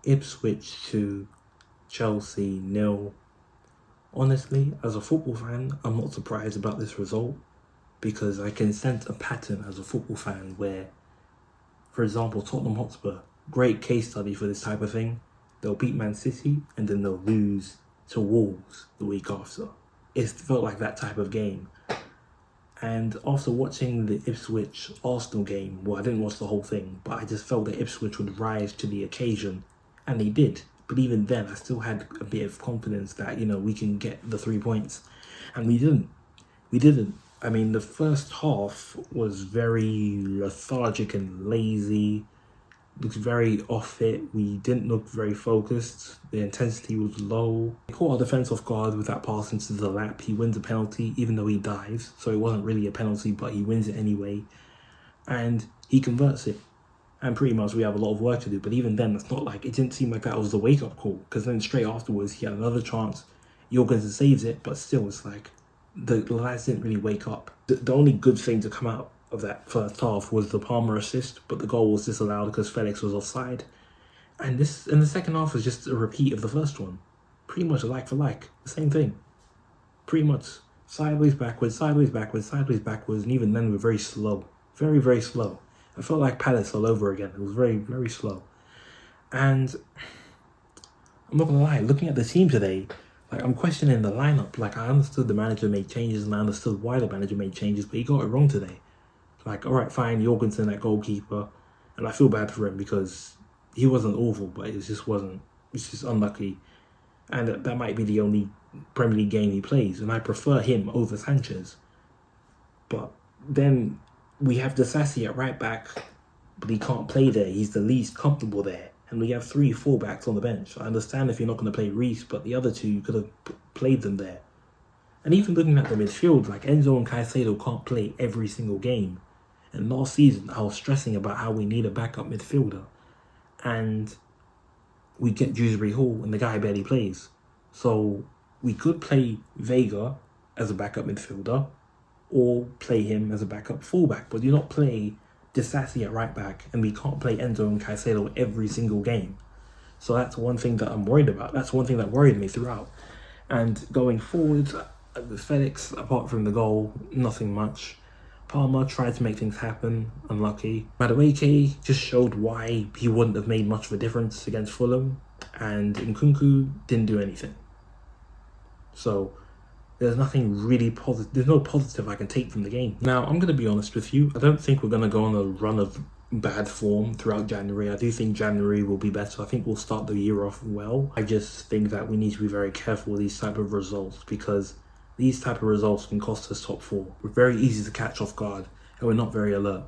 Ipswich to Chelsea 0. Honestly, as a football fan, I'm not surprised about this result because I can sense a pattern as a football fan where, for example, Tottenham Hotspur, great case study for this type of thing. They'll beat Man City and then they'll lose to Wolves the week after. It felt like that type of game. And after watching the Ipswich Arsenal game, well, I didn't watch the whole thing, but I just felt that Ipswich would rise to the occasion, and they did. But even then, I still had a bit of confidence that, we can get the 3 points. And we didn't. We didn't. I mean, the first half was very lethargic and lazy. Looked very off it. We didn't look very focused. The intensity was low. We caught our defence off guard with that pass into the lap. He wins a penalty even though he dives. So it wasn't really a penalty, but he wins it anyway. And he converts it. And pretty much we have a lot of work to do. But even then, it's not like, it didn't seem like that was the wake-up call. Because then straight afterwards, he had another chance. Jorgensen saves it, but still it's like, the lads didn't really wake up. The only good thing to come out of that first half was the Palmer assist, but the goal was disallowed because Felix was offside. And the second half was just a repeat of the first one. Pretty much like for like, the same thing. Pretty much sideways, backwards, sideways, backwards, sideways, backwards, and even then we're very slow. Very, very slow. I felt like Palace all over again. It was very, very slow. And I'm not gonna lie, looking at the team today, like, I'm questioning the lineup. Like, I understood the manager made changes and I understood why the manager made changes, but he got it wrong today. Like, all right, fine, Jorgensen at goalkeeper, and I feel bad for him because he wasn't awful, but it's just unlucky. And that might be the only Premier League game he plays, and I prefer him over Sanchez. But then we have Disasi at right back, but he can't play there. He's the least comfortable there. And we have 3 fullbacks on the bench. I understand if you're not going to play Reece, but the other two, you could have played them there. And even looking at the midfield, like Enzo and Caicedo can't play every single game. And last season, I was stressing about how we need a backup midfielder. And we get Dewsbury Hall, and the guy barely plays. So we could play Vega as a backup midfielder, or play him as a backup fullback. But do not play Disasi at right back, and we can't play Enzo and Caicedo every single game. So that's one thing that I'm worried about. That's one thing that worried me throughout. And going forward, with Felix, apart from the goal, nothing much. Palmer tried to make things happen, unlucky. Madueke just showed why he wouldn't have made much of a difference against Fulham, and Nkunku didn't do anything. So there's nothing really positive. There's no positive I can take from the game. Now, I'm going to be honest with you. I don't think we're going to go on a run of bad form throughout January. I do think January will be better. I think we'll start the year off well. I just think that we need to be very careful with these type of results because these type of results can cost us top 4. We're very easy to catch off guard and we're not very alert.